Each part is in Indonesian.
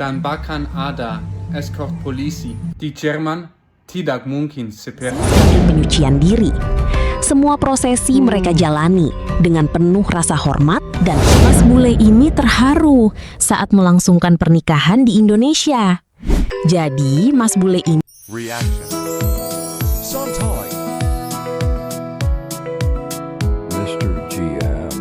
dan bahkan ada escort polisi. Di Jerman tidak mungkin seperti penyucian diri. Semua prosesi mereka jalani dengan penuh rasa hormat dan Mas Bule ini terharu saat melangsungkan pernikahan di Indonesia. Jadi Mas Bule ini Reaction. Santai. Mr. GM.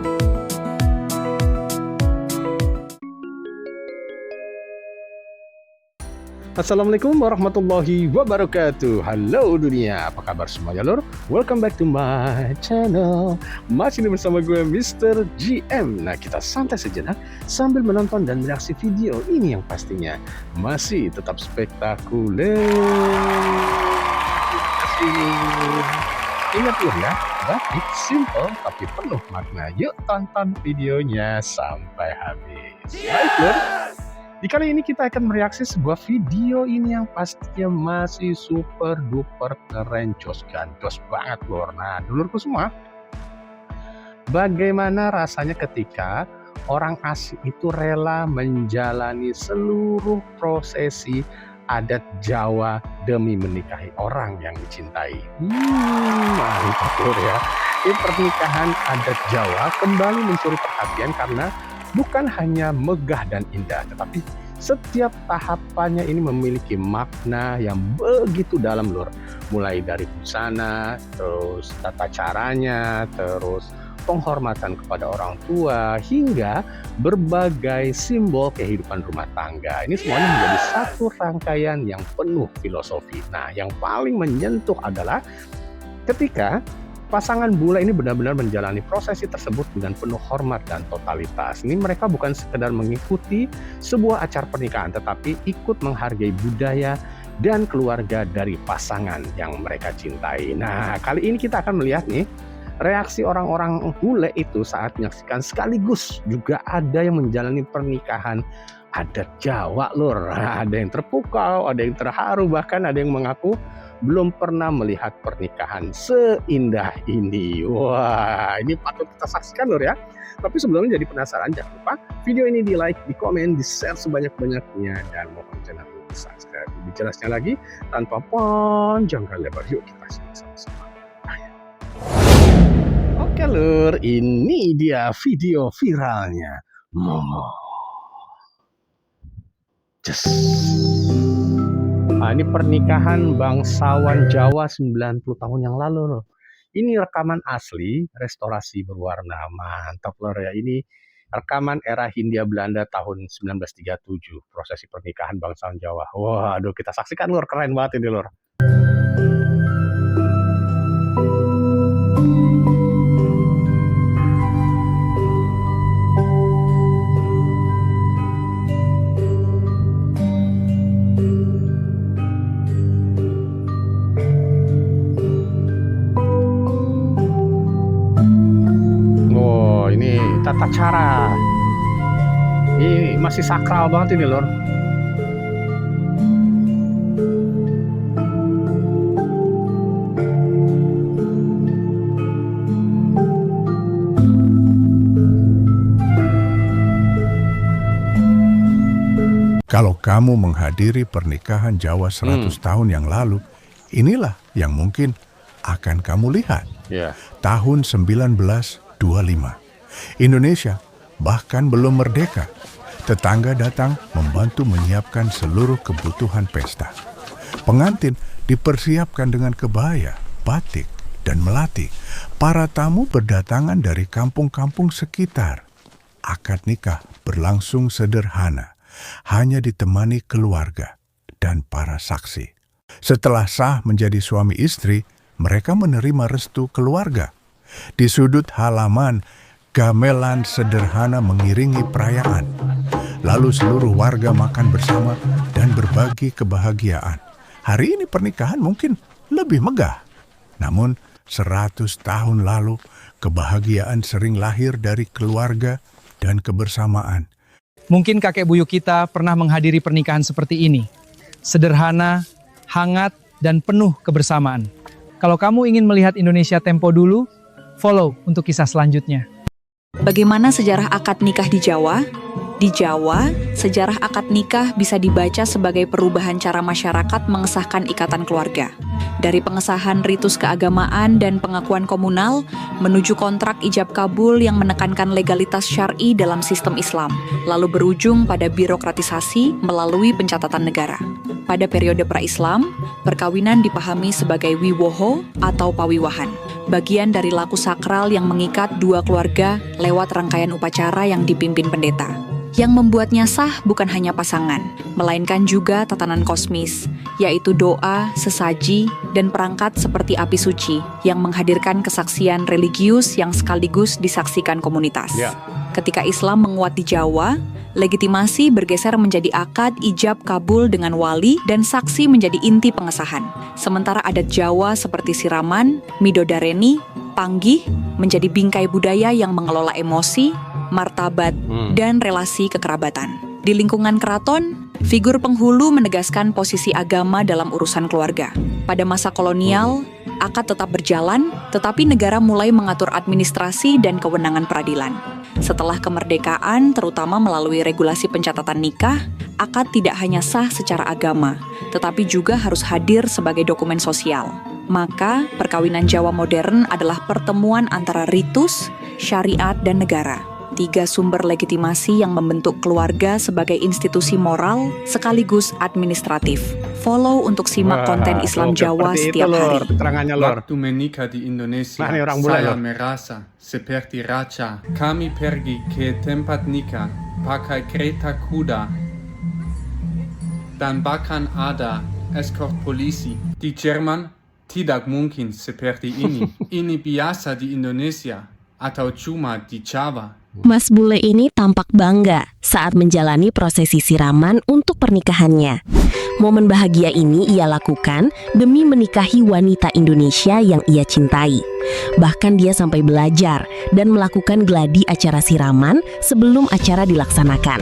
Assalamualaikum warahmatullahi wabarakatuh. Halo dunia, apa kabar semuanya lor? Welcome back to my channel. Masih bersama gue Mr. GM. Nah, kita santai sejenak sambil menonton dan mereaksi video ini yang pastinya masih tetap spektakuler. Ingat loh ya, baik, simple tapi penuh makna. Yuk tonton videonya sampai habis. Baik lor. Di kali ini kita akan mereaksi sebuah video ini yang pastinya masih super duper keren, jos gandos banget lor. Nah dulurku semua, bagaimana rasanya ketika orang asing itu rela menjalani seluruh prosesi adat Jawa demi menikahi orang yang dicintai. Mantap lor ya. Ini pernikahan adat Jawa kembali mencuri perhatian karena bukan hanya megah dan indah, tetapi setiap tahapannya ini memiliki makna yang begitu dalam lur. Mulai dari busana, terus tata caranya, terus penghormatan kepada orang tua, hingga berbagai simbol kehidupan rumah tangga. Ini semuanya menjadi satu rangkaian yang penuh filosofi. Nah, yang paling menyentuh adalah ketika pasangan bule ini benar-benar menjalani prosesi tersebut dengan penuh hormat dan totalitas. Ini mereka bukan sekedar mengikuti sebuah acara pernikahan, tetapi ikut menghargai budaya dan keluarga dari pasangan yang mereka cintai. Nah, kali ini kita akan melihat nih, reaksi orang-orang bule itu saat menyaksikan, sekaligus juga ada yang menjalani pernikahan adat Jawa lur. Nah, ada yang terpukau, ada yang terharu, bahkan ada yang mengaku belum pernah melihat pernikahan seindah ini. Wah, ini patut kita saksikan lur ya. Tapi sebelumnya jadi penasaran, jangan lupa video ini di like, di komen, di share sebanyak-banyaknya, dan mohon channel ini di subscribe. Lebih jelasnya lagi, tanpa panjang kali lebar, yuk kita simak sama-sama. Oke lur, ini dia video viralnya Momo. Just. Nah, ini pernikahan bangsawan Jawa 90 tahun yang lalu loh. Ini rekaman asli, restorasi berwarna. Mantap lor ya. Ini rekaman era Hindia Belanda tahun 1937. Prosesi pernikahan bangsawan Jawa. Wah, aduh, kita saksikan lor, keren banget ini lor. Tata cara ini masih sakral banget ini lor. Kalau kamu menghadiri pernikahan Jawa 100 tahun yang lalu, inilah yang mungkin akan kamu lihat. Tahun 1925. Indonesia bahkan belum merdeka. Tetangga datang membantu menyiapkan seluruh kebutuhan pesta. Pengantin dipersiapkan dengan kebaya, batik, dan melati. Para tamu berdatangan dari kampung-kampung sekitar. Akad nikah berlangsung sederhana, hanya ditemani keluarga dan para saksi. Setelah sah menjadi suami istri, mereka menerima restu keluarga. Di sudut halaman, gamelan sederhana mengiringi perayaan. Lalu seluruh warga makan bersama dan berbagi kebahagiaan. Hari ini pernikahan mungkin lebih megah. Namun 100 tahun lalu kebahagiaan sering lahir dari keluarga dan kebersamaan. Mungkin kakek buyut kita pernah menghadiri pernikahan seperti ini. Sederhana, hangat, dan penuh kebersamaan. Kalau kamu ingin melihat Indonesia tempo dulu, follow untuk kisah selanjutnya. Bagaimana sejarah akad nikah di Jawa? Di Jawa, sejarah akad nikah bisa dibaca sebagai perubahan cara masyarakat mengesahkan ikatan keluarga. Dari pengesahan ritus keagamaan dan pengakuan komunal, menuju kontrak ijab kabul yang menekankan legalitas syar'i dalam sistem Islam, lalu berujung pada birokratisasi melalui pencatatan negara. Pada periode pra-Islam, perkawinan dipahami sebagai wiwoho atau pawiwahan, bagian dari laku sakral yang mengikat dua keluarga lewat rangkaian upacara yang dipimpin pendeta. Yang membuatnya sah bukan hanya pasangan, melainkan juga tatanan kosmis, yaitu doa, sesaji, dan perangkat seperti api suci yang menghadirkan kesaksian religius yang sekaligus disaksikan komunitas. Ketika Islam menguat di Jawa, legitimasi bergeser menjadi akad ijab kabul dengan wali dan saksi menjadi inti pengesahan. Sementara adat Jawa seperti siraman, midodareni, panggih menjadi bingkai budaya yang mengelola emosi, martabat, dan relasi kekerabatan. Di lingkungan keraton, figur penghulu menegaskan posisi agama dalam urusan keluarga. Pada masa kolonial, akad tetap berjalan, tetapi negara mulai mengatur administrasi dan kewenangan peradilan. Setelah kemerdekaan, terutama melalui regulasi pencatatan nikah, akad tidak hanya sah secara agama, tetapi juga harus hadir sebagai dokumen sosial. Maka, perkawinan Jawa modern adalah pertemuan antara ritus, syariat, dan negara. Tiga sumber legitimasi yang membentuk keluarga sebagai institusi moral sekaligus administratif. Follow untuk simak konten Islam Jawa setiap hari. Waktu menikah di Indonesia, saya merasa seperti raja. Kami pergi ke tempat nikah pakai kereta kuda dan bahkan ada escort polisi. Di Jerman tidak mungkin seperti ini. Ini biasa di Indonesia atau cuma di Jawa. Mas bule ini tampak bangga saat menjalani prosesi siraman untuk pernikahannya. Momen bahagia ini ia lakukan demi menikahi wanita Indonesia yang ia cintai. Bahkan dia sampai belajar dan melakukan gladi acara siraman sebelum acara dilaksanakan.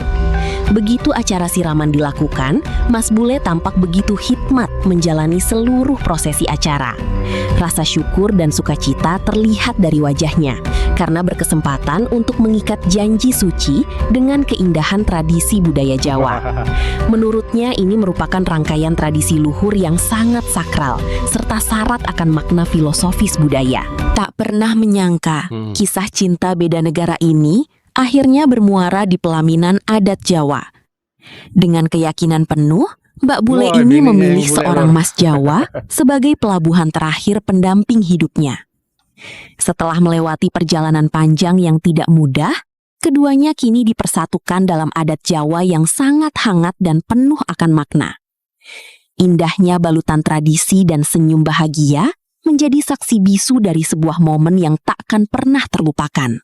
Begitu acara siraman dilakukan, Mas bule tampak begitu hikmat menjalani seluruh prosesi acara. Rasa syukur dan sukacita terlihat dari wajahnya karena berkesempatan untuk mengikat janji suci dengan keindahan tradisi budaya Jawa. Menurutnya ini merupakan rangkaian tradisi luhur yang sangat sakral serta syarat akan makna filosofis budaya. Tak pernah menyangka kisah cinta beda negara ini akhirnya bermuara di pelaminan adat Jawa. Dengan keyakinan penuh, Mbak Bule ini memilih seorang Mas Jawa sebagai pelabuhan terakhir pendamping hidupnya. Setelah melewati perjalanan panjang yang tidak mudah, keduanya kini dipersatukan dalam adat Jawa yang sangat hangat dan penuh akan makna. Indahnya balutan tradisi dan senyum bahagia menjadi saksi bisu dari sebuah momen yang takkan pernah terlupakan.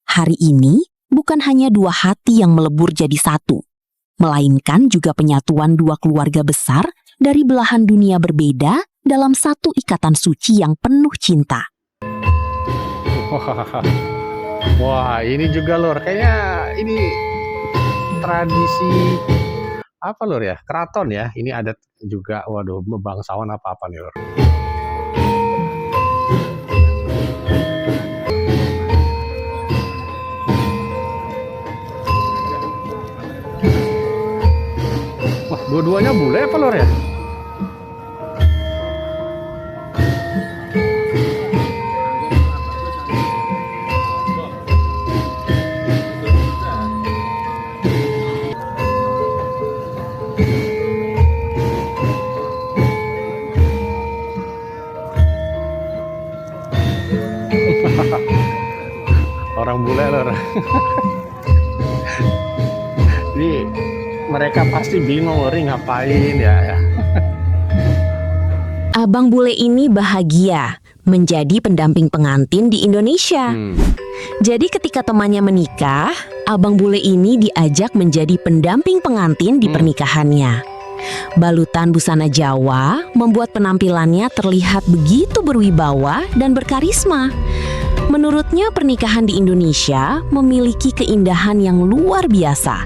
Hari ini bukan hanya dua hati yang melebur jadi satu, melainkan juga penyatuan dua keluarga besar dari belahan dunia berbeda dalam satu ikatan suci yang penuh cinta. Wah, ini juga Lor, kayaknya ini tradisi apa Lor ya? Keraton ya. Ini adat juga, waduh, bangsawan apa-apa nih Lor. Wah, dua-duanya bule apa Lor ya? Orang bule Lor. Jadi mereka pasti bingung Lor, ngapain ya. Abang bule ini bahagia menjadi pendamping pengantin di Indonesia. Jadi ketika temannya menikah, abang bule ini diajak menjadi pendamping pengantin di pernikahannya. Balutan busana Jawa membuat penampilannya terlihat begitu berwibawa dan berkarisma. Menurutnya pernikahan di Indonesia memiliki keindahan yang luar biasa.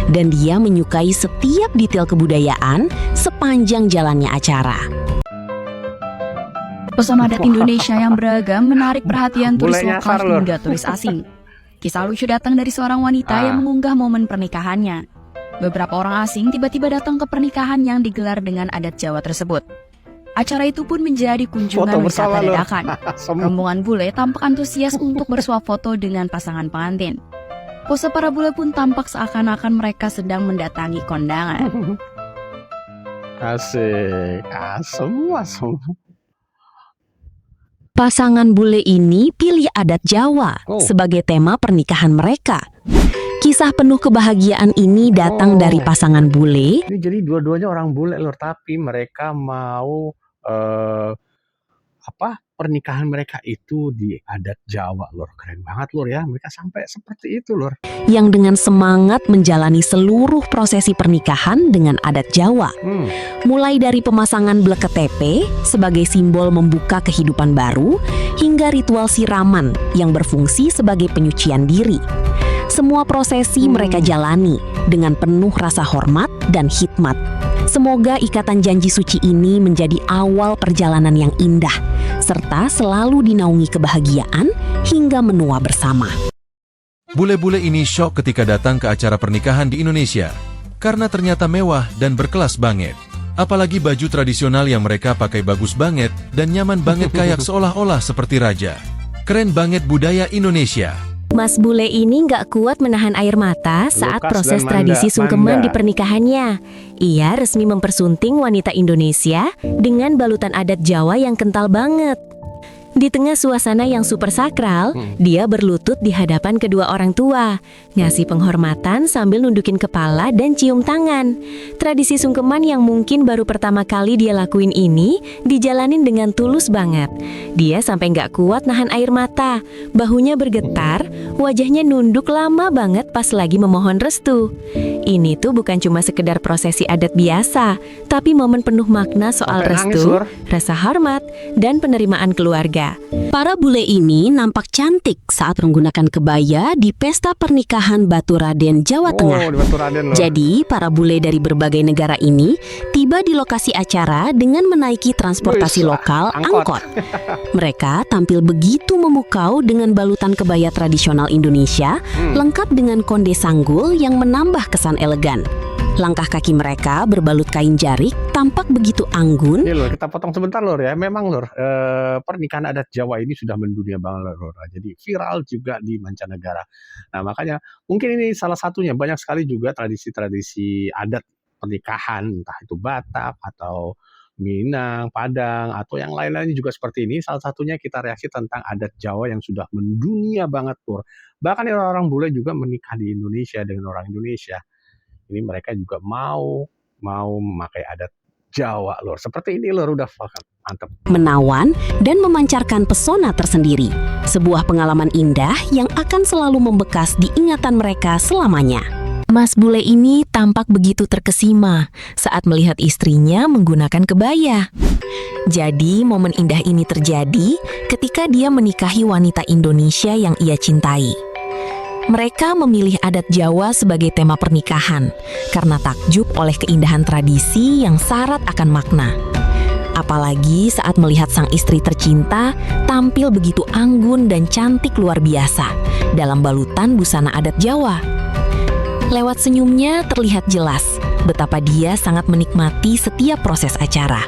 Dan dia menyukai setiap detail kebudayaan sepanjang jalannya acara. Pesona adat Indonesia yang beragam menarik perhatian turis lokal hingga turis asing. Kisah lucu datang dari seorang wanita yang mengunggah momen pernikahannya. Beberapa orang asing tiba-tiba datang ke pernikahan yang digelar dengan adat Jawa tersebut. Acara itu pun menjadi kunjungan wisata dadakan. Rombongan bule tampak antusias untuk bersuah foto dengan pasangan pengantin. Pose para bule pun tampak seakan-akan mereka sedang mendatangi kondangan. Asik, semua. Pasangan bule ini pilih adat Jawa sebagai tema pernikahan mereka. Kisah penuh kebahagiaan ini datang dari pasangan bule. Ini jadi dua-duanya orang bule lor, tapi mereka mau pernikahan mereka itu di adat Jawa lor. Keren banget lor ya, mereka sampai seperti itu lor. Yang dengan semangat menjalani seluruh prosesi pernikahan dengan adat Jawa. Mulai dari pemasangan blek KTP sebagai simbol membuka kehidupan baru, hingga ritual siraman yang berfungsi sebagai penyucian diri. Semua prosesi mereka jalani dengan penuh rasa hormat dan hikmat. Semoga ikatan janji suci ini menjadi awal perjalanan yang indah, serta selalu dinaungi kebahagiaan hingga menua bersama. Bule-bule ini syok ketika datang ke acara pernikahan di Indonesia, karena ternyata mewah dan berkelas banget. Apalagi baju tradisional yang mereka pakai bagus banget dan nyaman banget kayak seolah-olah seperti raja. Keren banget budaya Indonesia. Mas bule ini nggak kuat menahan air mata saat proses tradisi sungkeman di pernikahannya. Ia resmi mempersunting wanita Indonesia dengan balutan adat Jawa yang kental banget. Di tengah suasana yang super sakral, dia berlutut di hadapan kedua orang tua, ngasih penghormatan sambil nundukin kepala dan cium tangan. Tradisi sungkeman yang mungkin baru pertama kali dia lakuin ini dijalanin dengan tulus banget. Dia sampai nggak kuat nahan air mata, bahunya bergetar, wajahnya nunduk lama banget pas lagi memohon restu. Ini tuh bukan cuma sekedar prosesi adat biasa, tapi momen penuh makna soal restu, rasa hormat, dan penerimaan keluarga. Para bule ini nampak cantik saat menggunakan kebaya di pesta pernikahan Batu Raden, Jawa Tengah. Jadi, para bule dari berbagai negara ini tiba di lokasi acara dengan menaiki transportasi lokal, angkot. Mereka tampil begitu memukau dengan balutan kebaya tradisional Indonesia, lengkap dengan konde sanggul yang menambah kesan elegan. Langkah kaki mereka berbalut kain jarik tampak begitu anggun. Ini lor, kita potong sebentar lor ya. Memang lor, pernikahan adat Jawa ini sudah mendunia banget lor. Jadi viral juga di mancanegara. Nah makanya mungkin ini salah satunya. Banyak sekali juga tradisi-tradisi adat pernikahan, entah itu Batak atau Minang, Padang, atau yang lain-lainnya juga seperti ini. Salah satunya kita reaksi tentang adat Jawa yang sudah mendunia banget lor. Bahkan orang-orang bule juga menikah di Indonesia dengan orang Indonesia. Ini mereka juga mau memakai adat Jawa lor. Seperti ini lor, udah mantap. Menawan dan memancarkan pesona tersendiri. Sebuah pengalaman indah yang akan selalu membekas di ingatan mereka selamanya. Mas bule ini tampak begitu terkesima saat melihat istrinya menggunakan kebaya. Jadi momen indah ini terjadi ketika dia menikahi wanita Indonesia yang ia cintai. Mereka memilih adat Jawa sebagai tema pernikahan karena takjub oleh keindahan tradisi yang syarat akan makna. Apalagi saat melihat sang istri tercinta tampil begitu anggun dan cantik luar biasa dalam balutan busana adat Jawa. Lewat senyumnya terlihat jelas betapa dia sangat menikmati setiap proses acara.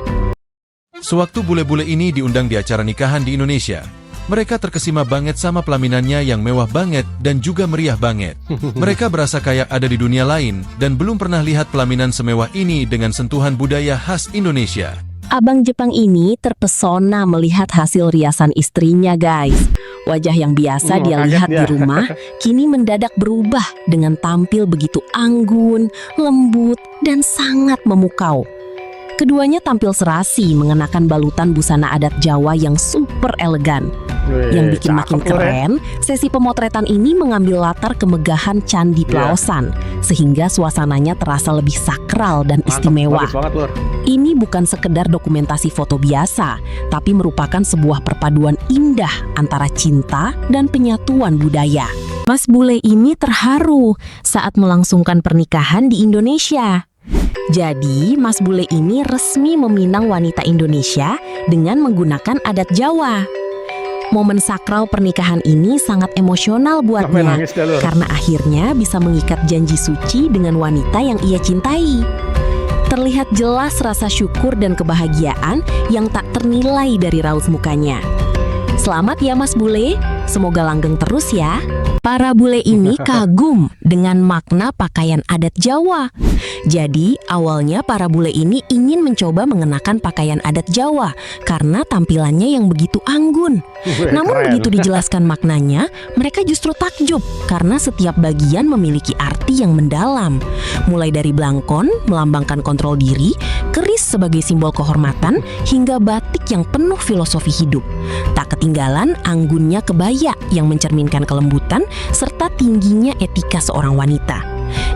Sewaktu bule-bule ini diundang di acara nikahan di Indonesia, mereka terkesima banget sama pelaminannya yang mewah banget dan juga meriah banget. Mereka berasa kayak ada di dunia lain dan belum pernah lihat pelaminan semewah ini dengan sentuhan budaya khas Indonesia. Abang Jepang ini terpesona melihat hasil riasan istrinya, guys. Wajah yang biasa dia lihat di rumah kini mendadak berubah dengan tampil begitu anggun, lembut, dan sangat memukau. Keduanya tampil serasi mengenakan balutan busana adat Jawa yang super elegan. Yang bikin makin keren, sesi pemotretan ini mengambil latar kemegahan Candi Plaosan, sehingga suasananya terasa lebih sakral dan istimewa. Ini bukan sekedar dokumentasi foto biasa, tapi merupakan sebuah perpaduan indah antara cinta dan penyatuan budaya. Mas bule ini terharu saat melangsungkan pernikahan di Indonesia. Jadi, Mas bule ini resmi meminang wanita Indonesia dengan menggunakan adat Jawa. Momen sakral pernikahan ini sangat emosional buatnya karena akhirnya bisa mengikat janji suci dengan wanita yang ia cintai. Terlihat jelas rasa syukur dan kebahagiaan yang tak ternilai dari raut mukanya. Selamat ya Mas Bule, semoga langgeng terus ya. Para bule ini kagum dengan makna pakaian adat Jawa. Jadi awalnya para bule ini ingin mencoba mengenakan pakaian adat Jawa karena tampilannya yang begitu anggun. Namun begitu dijelaskan maknanya, mereka justru takjub karena setiap bagian memiliki arti yang mendalam. Mulai dari blangkon, melambangkan kontrol diri, keris sebagai simbol kehormatan, hingga batik yang penuh filosofi hidup. Tak ketinggalan anggunnya kebaya yang mencerminkan kelembutan serta tingginya etika seorang wanita.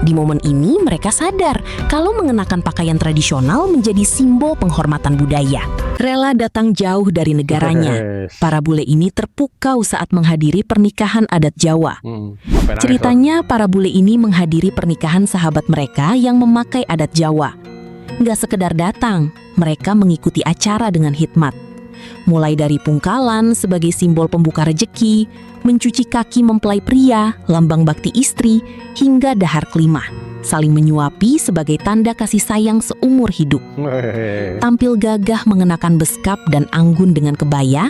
Di momen ini mereka sadar kalau mengenakan pakaian tradisional menjadi simbol penghormatan budaya. Rela datang jauh dari negaranya, para bule ini terpukau saat menghadiri pernikahan adat Jawa. Ceritanya para bule ini menghadiri pernikahan sahabat mereka yang memakai adat Jawa. Nggak sekedar datang, mereka mengikuti acara dengan hikmat. Mulai dari pungkalan sebagai simbol pembuka rejeki, mencuci kaki mempelai pria, lambang bakti istri, hingga dahar kelimah, saling menyuapi sebagai tanda kasih sayang seumur hidup. Tampil gagah mengenakan beskap dan anggun dengan kebaya.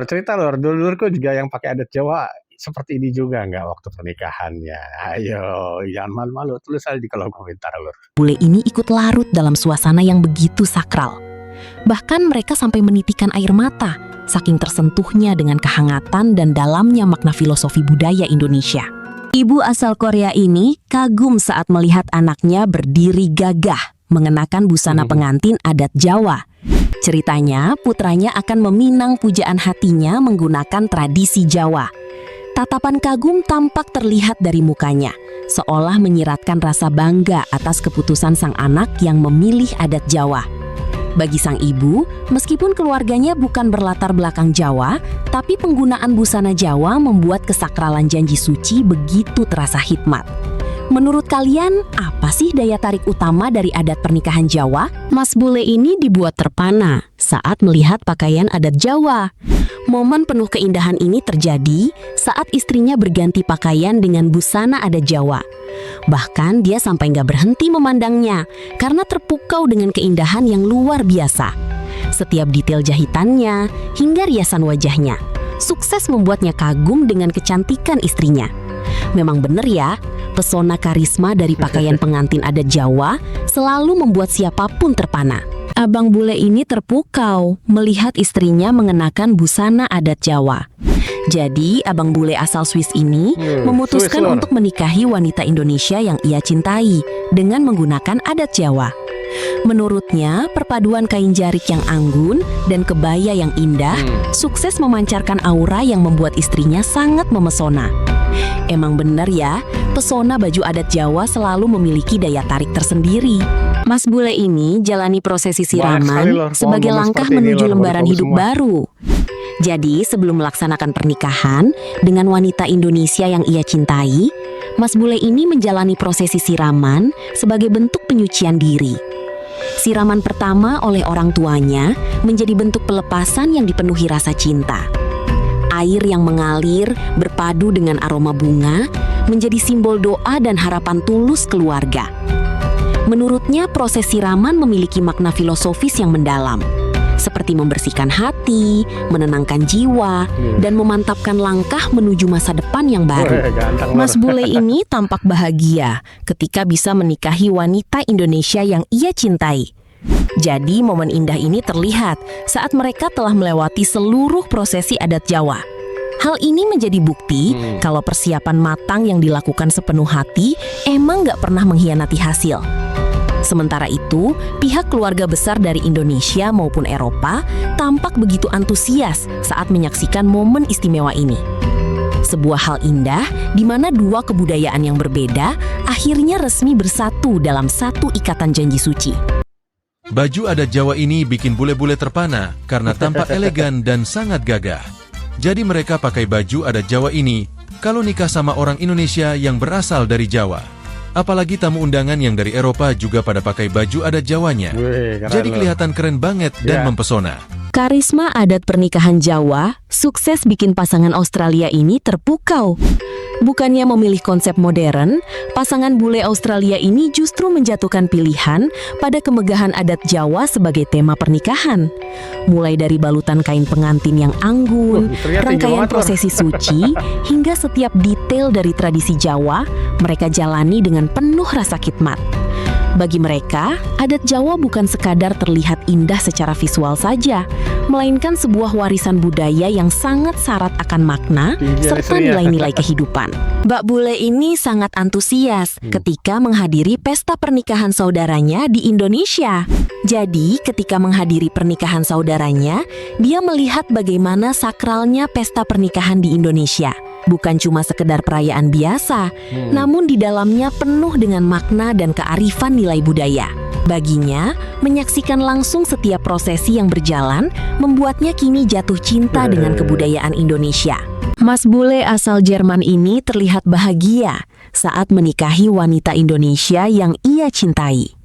Cerita lor, dulurku juga yang pakai adat Jawa seperti ini juga nggak waktu pernikahannya. Ayo, jangan malu-malu, tulis aja di kolom komentar lor. Bule ini ikut larut dalam suasana yang begitu sakral. Bahkan mereka sampai menitikan air mata, saking tersentuhnya dengan kehangatan dan dalamnya makna filosofi budaya Indonesia. Ibu asal Korea ini kagum saat melihat anaknya berdiri gagah mengenakan busana pengantin adat Jawa. Ceritanya, putranya akan meminang pujaan hatinya menggunakan tradisi Jawa. Tatapan kagum tampak terlihat dari mukanya, seolah menyiratkan rasa bangga atas keputusan sang anak yang memilih adat Jawa. Bagi sang ibu, meskipun keluarganya bukan berlatar belakang Jawa, tapi penggunaan busana Jawa membuat kesakralan janji suci begitu terasa hikmat. Menurut kalian, apa sih daya tarik utama dari adat pernikahan Jawa? Mas Bule ini dibuat terpana saat melihat pakaian adat Jawa. Momen penuh keindahan ini terjadi saat istrinya berganti pakaian dengan busana adat Jawa. Bahkan dia sampai nggak berhenti memandangnya karena terpukau dengan keindahan yang luar biasa. Setiap detail jahitannya hingga riasan wajahnya sukses membuatnya kagum dengan kecantikan istrinya. Memang benar ya, pesona karisma dari pakaian pengantin adat Jawa selalu membuat siapapun terpana. Abang bule ini terpukau melihat istrinya mengenakan busana adat Jawa. Jadi, abang bule asal Swiss ini memutuskan untuk menikahi wanita Indonesia yang ia cintai dengan menggunakan adat Jawa. Menurutnya, perpaduan kain jarik yang anggun dan kebaya yang indah sukses memancarkan aura yang membuat istrinya sangat memesona. Emang benar ya, pesona baju adat Jawa selalu memiliki daya tarik tersendiri. Mas Bule ini jalani prosesi siraman sebagai langkah menuju lembaran hidup baru. Jadi sebelum melaksanakan pernikahan dengan wanita Indonesia yang ia cintai, Mas Bule ini menjalani prosesi siraman sebagai bentuk penyucian diri. Siraman pertama oleh orang tuanya menjadi bentuk pelepasan yang dipenuhi rasa cinta. Air yang mengalir berpadu dengan aroma bunga menjadi simbol doa dan harapan tulus keluarga. Menurutnya, proses siraman memiliki makna filosofis yang mendalam, seperti membersihkan hati, menenangkan jiwa, dan memantapkan langkah menuju masa depan yang baru. Mas Bule ini tampak bahagia ketika bisa menikahi wanita Indonesia yang ia cintai. Jadi momen indah ini terlihat saat mereka telah melewati seluruh prosesi adat Jawa. Hal ini menjadi bukti kalau persiapan matang yang dilakukan sepenuh hati emang gak pernah mengkhianati hasil. Sementara itu, pihak keluarga besar dari Indonesia maupun Eropa tampak begitu antusias saat menyaksikan momen istimewa ini. Sebuah hal indah di mana dua kebudayaan yang berbeda akhirnya resmi bersatu dalam satu ikatan janji suci. Baju adat Jawa ini bikin bule-bule terpana karena tampak elegan dan sangat gagah. Jadi mereka pakai baju adat Jawa ini kalau nikah sama orang Indonesia yang berasal dari Jawa. Apalagi tamu undangan yang dari Eropa juga pada pakai baju adat Jawanya. Jadi kelihatan keren banget dan mempesona. Karisma adat pernikahan Jawa sukses bikin pasangan Australia ini terpukau. Bukannya memilih konsep modern, pasangan bule Australia ini justru menjatuhkan pilihan pada kemegahan adat Jawa sebagai tema pernikahan. Mulai dari balutan kain pengantin yang anggun, rangkaian prosesi suci, hingga setiap detail dari tradisi Jawa, mereka jalani dengan penuh rasa khidmat. Bagi mereka, adat Jawa bukan sekadar terlihat indah secara visual saja, melainkan sebuah warisan budaya yang sangat syarat akan makna serta nilai-nilai kehidupan. Mbak bule ini sangat antusias ketika menghadiri pesta pernikahan saudaranya di Indonesia. Jadi, ketika menghadiri pernikahan saudaranya, dia melihat bagaimana sakralnya pesta pernikahan di Indonesia. Bukan cuma sekedar perayaan biasa, namun di dalamnya penuh dengan makna dan kearifan nilai budaya. Baginya, menyaksikan langsung setiap prosesi yang berjalan membuatnya kini jatuh cinta dengan kebudayaan Indonesia. Mas bule asal Jerman ini terlihat bahagia saat menikahi wanita Indonesia yang ia cintai.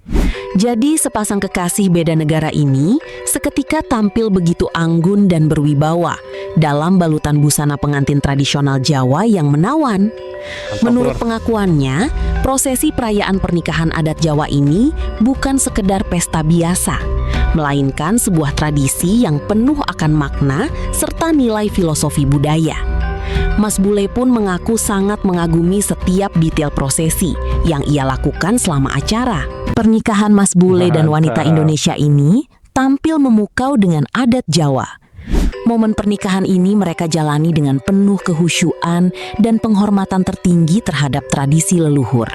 Jadi sepasang kekasih beda negara ini seketika tampil begitu anggun dan berwibawa dalam balutan busana pengantin tradisional Jawa yang menawan. Menurut pengakuannya, prosesi perayaan pernikahan adat Jawa ini bukan sekedar pesta biasa, melainkan sebuah tradisi yang penuh akan makna serta nilai filosofi budaya. Mas bule pun mengaku sangat mengagumi setiap detail prosesi yang ia lakukan selama acara. Pernikahan Mas bule dan wanita Indonesia ini tampil memukau dengan adat Jawa. Momen pernikahan ini mereka jalani dengan penuh kehusyuan dan penghormatan tertinggi terhadap tradisi leluhur.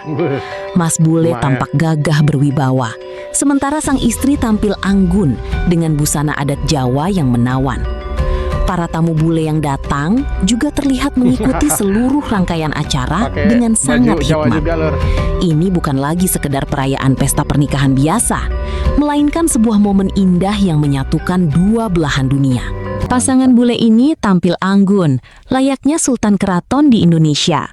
Mas bule tampak gagah berwibawa, sementara sang istri tampil anggun dengan busana adat Jawa yang menawan. Para tamu bule yang datang juga terlihat mengikuti seluruh rangkaian acara dengan sangat hikmat. Ini bukan lagi sekedar perayaan pesta pernikahan biasa, melainkan sebuah momen indah yang menyatukan dua belahan dunia. Pasangan bule ini tampil anggun, layaknya Sultan Keraton di Indonesia.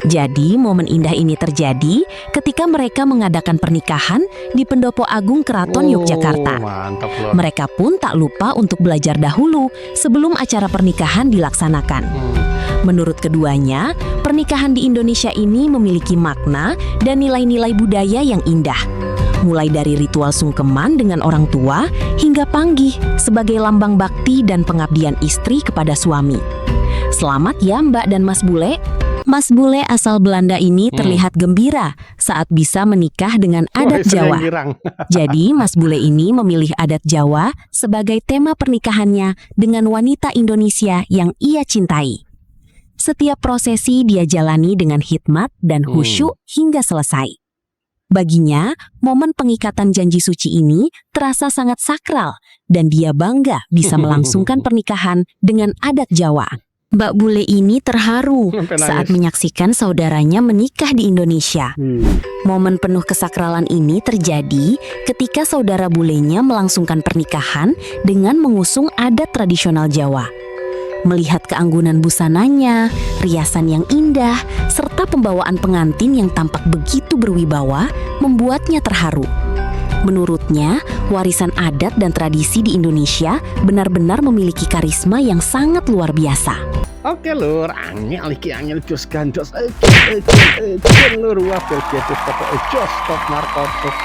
Jadi, momen indah ini terjadi ketika mereka mengadakan pernikahan di Pendopo Agung Keraton Yogyakarta. Mereka pun tak lupa untuk belajar dahulu sebelum acara pernikahan dilaksanakan. Menurut keduanya, pernikahan di Indonesia ini memiliki makna dan nilai-nilai budaya yang indah. Mulai dari ritual sungkeman dengan orang tua hingga panggih sebagai lambang bakti dan pengabdian istri kepada suami. Selamat ya Mbak dan Mas bule. Mas bule asal Belanda ini terlihat gembira saat bisa menikah dengan adat Jawa. Jadi Mas bule ini memilih adat Jawa sebagai tema pernikahannya dengan wanita Indonesia yang ia cintai. Setiap prosesi dia jalani dengan hikmat dan khusyuk hingga selesai. Baginya, momen pengikatan janji suci ini terasa sangat sakral dan dia bangga bisa melangsungkan pernikahan dengan adat Jawa. Mbak bule ini terharu saat menyaksikan saudaranya menikah di Indonesia. Momen penuh kesakralan ini terjadi ketika saudara bulenya melangsungkan pernikahan dengan mengusung adat tradisional Jawa. Melihat keanggunan busananya, riasan yang indah, serta pembawaan pengantin yang tampak begitu berwibawa, membuatnya terharu. Menurutnya, warisan adat dan tradisi di Indonesia benar-benar memiliki karisma yang sangat luar biasa. Oke lur, angel jos gandos, lur wafel ketus pokok jos top markotok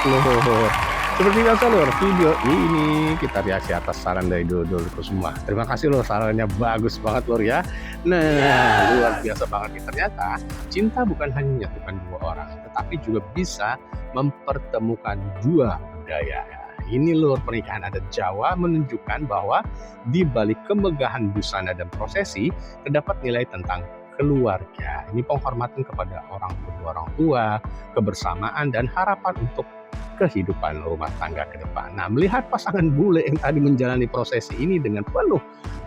lur. Seperti biasa lur, video ini kita reaksi atas saran dari dulurku semua. Terima kasih lur, sarannya bagus banget lur ya. Nah, luar biasa banget nih. Ternyata cinta bukan hanya menyatukan dua orang, tetapi juga bisa mempertemukan dua budaya. Ini lur, pernikahan adat Jawa menunjukkan bahwa di balik kemegahan busana dan prosesi terdapat nilai tentang keluarga. Ini penghormatan kepada orang tua, kebersamaan dan harapan untuk kehidupan rumah tangga ke depan. Nah, melihat pasangan bule yang tadi menjalani prosesi ini dengan penuh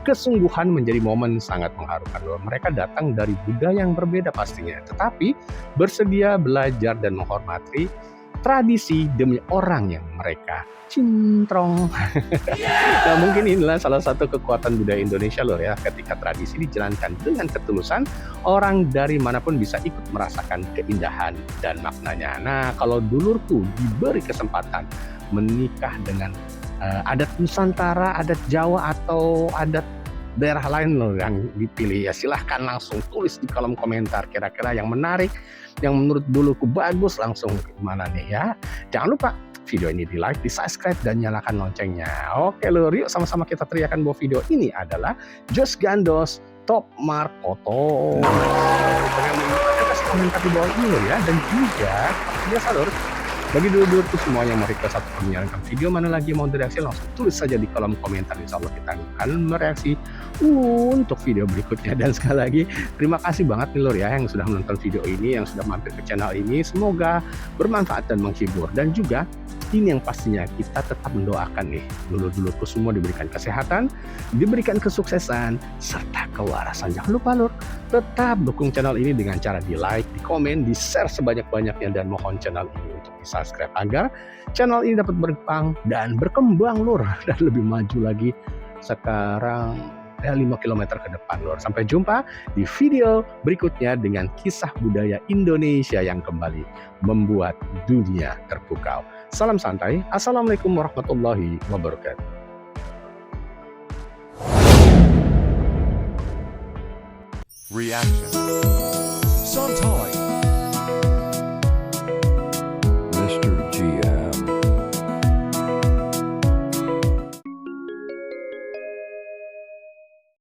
kesungguhan menjadi momen sangat mengharukan. Mereka datang dari budaya yang berbeda pastinya, tetapi bersedia belajar dan menghormati tradisi demi orang yang mereka cintrong. Nah, mungkin inilah salah satu kekuatan budaya Indonesia lor ya, ketika tradisi dijalankan dengan ketulusan, orang dari manapun bisa ikut merasakan keindahan dan maknanya. Nah, kalau dulurku diberi kesempatan menikah dengan adat Nusantara, adat Jawa, atau adat daerah lain loh yang dipilih? Ya silahkan langsung tulis di kolom komentar kira-kira yang menarik, yang menurut duluku bagus, langsung gimana nih ya. Jangan lupa video ini di like, di subscribe, dan nyalakan loncengnya. Oke lur, yuk sama-sama kita teriakan bahwa video ini adalah Jos Gandos Top Mark Foto. Kasih komentar di bawah ini lur ya. Dan juga biasa lur, bagi dulur-dulurku semua yang mau request atau menyarankan video mana lagi mau direaksi, langsung tulis saja di kolom komentar. Insya Allah kita akan mereaksi untuk video berikutnya. Dan sekali lagi terima kasih banget nih lur ya yang sudah menonton video ini, yang sudah mampir ke channel ini. Semoga bermanfaat dan menghibur. Dan juga ini yang pastinya kita tetap mendoakan nih dulur-dulurku semua diberikan kesehatan, diberikan kesuksesan, serta kewarasan. Jangan lupa lur, tetap dukung channel ini dengan cara di like, di komen, di share sebanyak-banyaknya, dan mohon channel ini untuk di subscribe agar channel ini dapat berkembang dan berkembang lur, dan lebih maju lagi sekarang 5 km ke depan lur. Sampai jumpa di video berikutnya dengan kisah budaya Indonesia yang kembali membuat dunia terpukau. Salam santai. Assalamualaikum warahmatullahi wabarakatuh. Reaction.